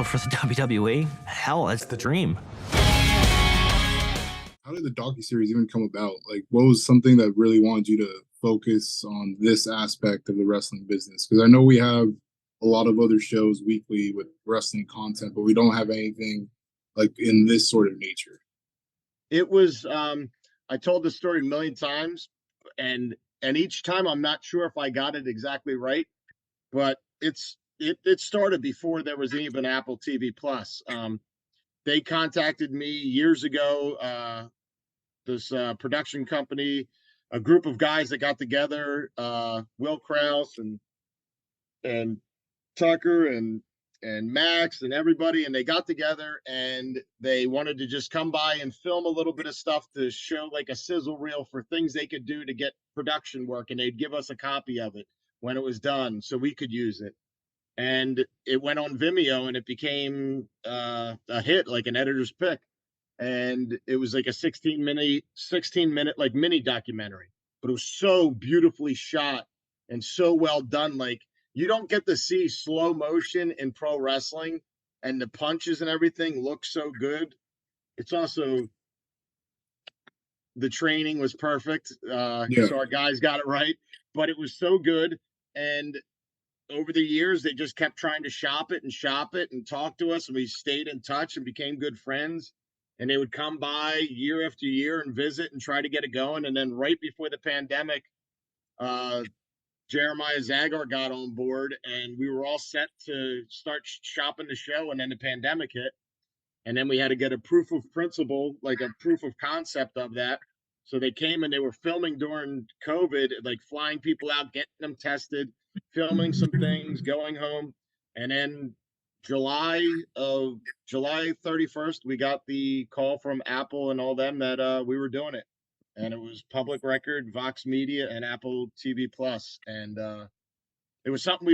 wrestle for the WWE? Hell, that's the dream. How did the docu-series even come about? Like, what was something that really wanted you to focus on this aspect of the wrestling business? Because I know we have a lot of other shows weekly with wrestling content, but we don't have anything like in this sort of nature. It was, I told the story a million times, and each time I'm not sure if I got it exactly right, but it started before there was even Apple TV Plus. They contacted me years ago. This production company, a group of guys that got together, Will Krause and Tucker and Max and everybody, and they got together and they wanted to just come by and film a little bit of stuff to show like a sizzle reel for things they could do to get production work, and they'd give us a copy of it when it was done so we could use it. And it went on Vimeo and it became a hit, like an editor's pick. And it was like a 16-minute like mini documentary, but it was so beautifully shot and so well done. Like, you don't get to see slow motion in pro wrestling, and the punches and everything look so good. It's also, the training was perfect. So our guys got it right, but it was so good. And over the years, they just kept trying to shop it and talk to us, and we stayed in touch and became good friends. And they would come by year after year and visit and try to get it going. And then right before the pandemic, Jeremiah Zagar got on board, and we were all set to start shopping the show. And then the pandemic hit, and then we had to get a proof of principle, like a proof of concept of that. So they came and they were filming during COVID, like flying people out, getting them tested, filming some things, going home. And then July 31st, we got the call from Apple and all them that we were doing it. And it was public record, Vox Media, and Apple TV Plus. And it was something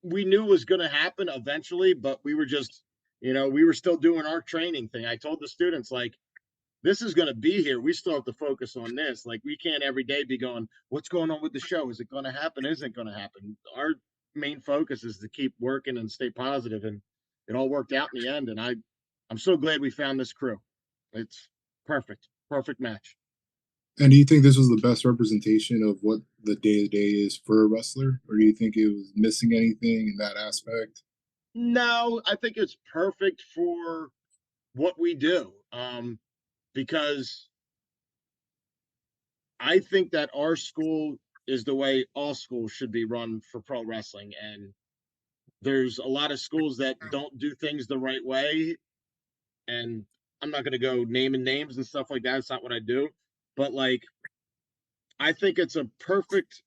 we knew was going to happen eventually, but we were just, we were still doing our training thing. I told the students, like, this is going to be here. We still have to focus on this. Like, we can't every day be going, what's going on with the show? Is it going to happen? Isn't it going to happen? Our main focus is to keep working and stay positive, and it all worked out in the end. And I'm so glad we found this crew. It's perfect match. And do you think this was the best representation of what the day-to-day is for a wrestler? Or do you think it was missing anything in that aspect? No, I think it's perfect for what we do. Because I think that our school is the way all schools should be run for pro wrestling. And there's a lot of schools that don't do things the right way. And I'm not going to go naming names and stuff like that. It's not what I do. But, like, I think it's a perfect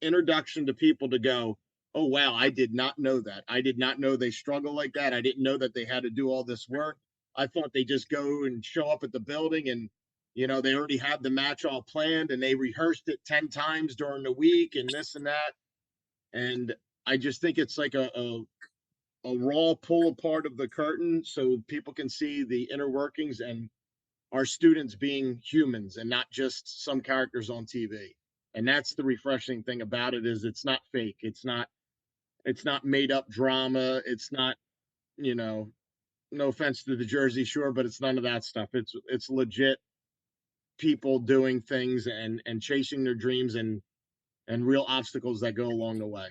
introduction to people to go, oh, wow, I did not know that. I did not know they struggle like that. I didn't know that they had to do all this work. I thought they just go and show up at the building and, they already had the match all planned and they rehearsed it 10 times during the week and this and that. And I just think it's like a raw pull apart of the curtain so people can see the inner workings and our students being humans and not just some characters on TV. And that's the refreshing thing about it, is it's not fake. It's not made up drama. It's not, no offense to the Jersey Shore, but it's none of that stuff. It's legit people doing things and chasing their dreams and real obstacles that go along the way.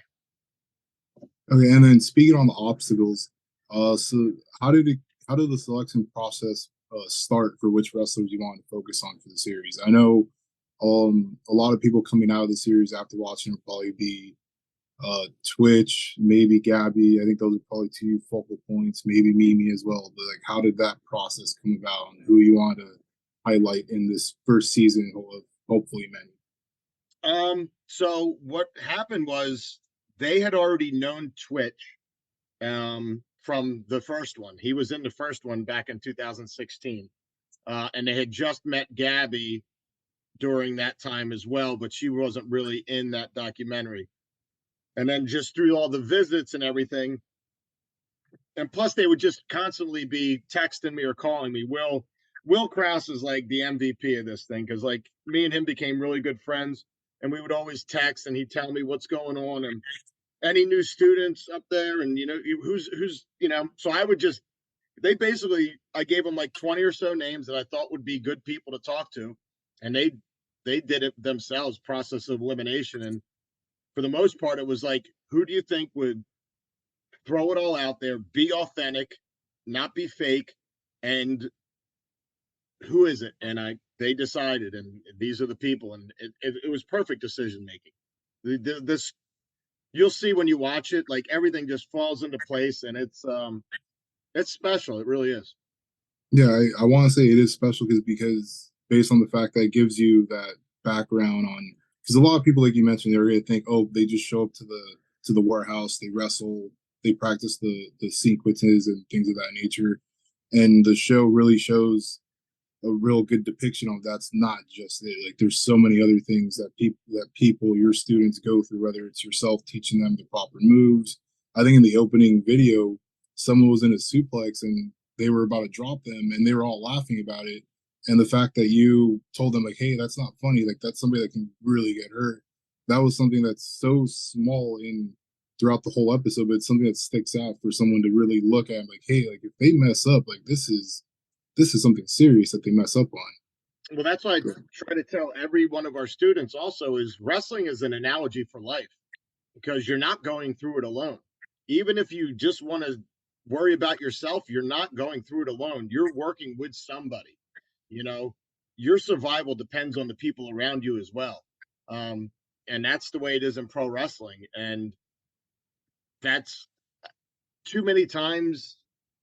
Okay, and then speaking on the obstacles, so how did the selection process start for which wrestlers you want to focus on for the series? I know a lot of people coming out of the series after watching will probably be Twitch, maybe Gabby. I think those are probably two focal points, maybe Mimi as well. But like, how did that process come about, and who you want to highlight in this first season of hopefully many? So what happened was they had already known Twitch from the first one. He was in the first one back in 2016. And they had just met Gabby during that time as well, but she wasn't really in that documentary. And then just through all the visits and everything, and plus they would just constantly be texting me or calling me. Will Krause is like the MVP of this thing, because like me and him became really good friends, and we would always text and he'd tell me what's going on. And any new students up there, and who's so I would just I gave them like 20 or so names that I thought would be good people to talk to, and they did it themselves, process of elimination. And for the most part, it was like, who do you think would throw it all out there, be authentic, not be fake, and who is it? And they decided, and these are the people, and it was perfect decision making. This you'll see when you watch it, like everything just falls into place, and it's special. It really is. Yeah, I want to say it is special because based on the fact that it gives you that background on, because a lot of people, like you mentioned, they're going to think, oh, they just show up to the warehouse, they wrestle, they practice the sequences and things of that nature, and the show really shows a real good depiction of that's not just it. Like there's so many other things that people your students go through, whether it's yourself teaching them the proper moves. I think in the opening video, someone was in a suplex and they were about to drop them and they were all laughing about it. And the fact that you told them like, hey, that's not funny, like that's somebody that can really get hurt. That was something that's so small in throughout the whole episode, but it's something that sticks out for someone to really look at like, hey, like if they mess up, like this is something serious that they mess up on. Well, that's why I try to tell every one of our students also is wrestling is an analogy for life, because you're not going through it alone. Even if you just want to worry about yourself, you're not going through it alone. You're working with somebody. Your survival depends on the people around you as well. And that's the way it is in pro wrestling. And that's too many times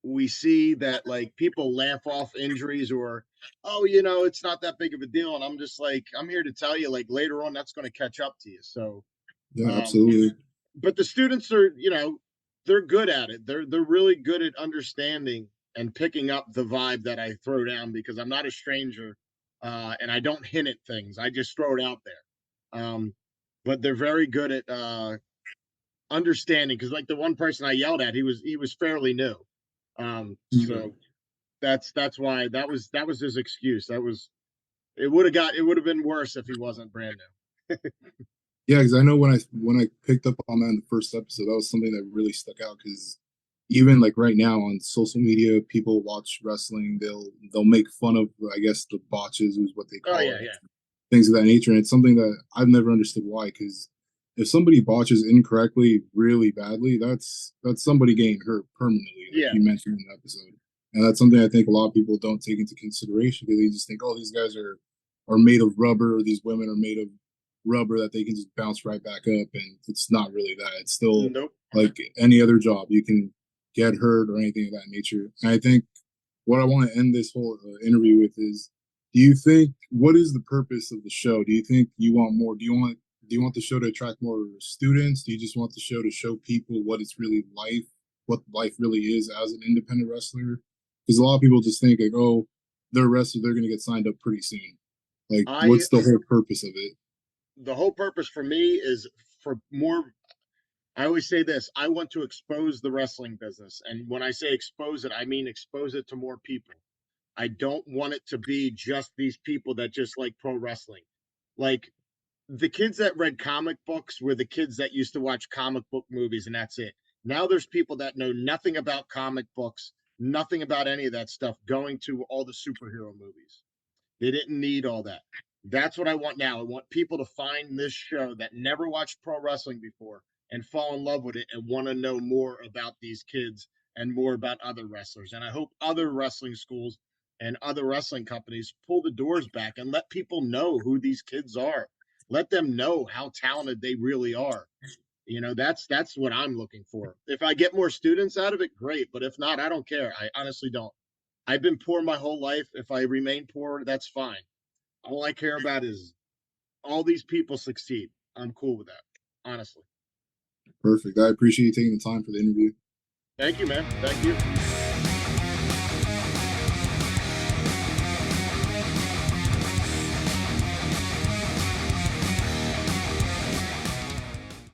we see that like people laugh off injuries or, oh, it's not that big of a deal. And I'm just like, I'm here to tell you, like later on, that's going to catch up to you. So, Yeah, absolutely. But the students are, they're good at it. They're really good at understanding and picking up the vibe that I throw down, because I'm not a stranger, and I don't hint at things. I just throw it out there. But they're very good at understanding, because like the one person I yelled at, he was fairly new. So that's why that was his excuse. It would have been worse if he wasn't brand new. Yeah, because I know when I picked up on that in the first episode, that was something that really stuck out. Because even like right now on social media, people watch wrestling. They'll make fun of, I guess, the botches is what they call it, things of that nature. And it's something that I've never understood why. Because if somebody botches incorrectly, really badly, that's somebody getting hurt permanently, like you mentioned in the episode. And that's something I think a lot of people don't take into consideration, because they just think, oh, these guys are made of rubber, or these women are made of rubber that they can just bounce right back up, and it's not really that. It's still like any other job. You can get hurt or anything of that nature. And I think what I want to end this whole interview with is, do you think, what is the purpose of the show? Do you think you want more? Do you want the show to attract more students? Do you just want the show to show people what it's really what life really is as an independent wrestler? Because a lot of people just think like, oh, they're a wrestler, they're going to get signed up pretty soon. Like, what's the whole purpose of it? The whole purpose for me is for more. I always say this: I want to expose the wrestling business, and when I say expose it, I mean expose it to more people. I don't want it to be just these people that just like pro wrestling. Like the kids that read comic books were the kids that used to watch comic book movies, and that's it. Now there's people that know nothing about comic books, nothing about any of that stuff, going to all the superhero movies. They didn't need all that. That's what I want now. I want people to find this show that never watched pro wrestling before and fall in love with it and want to know more about these kids and more about other wrestlers. And I hope other wrestling schools and other wrestling companies pull the doors back and let people know who these kids are. Let them know how talented they really are. That's what I'm looking for. If I get more students out of it, great. But if not, I don't care. I honestly don't. I've been poor my whole life. If I remain poor, that's fine. All I care about is all these people succeed. I'm cool with that, honestly. Perfect. I appreciate you taking the time for the interview. Thank you, man. Thank you.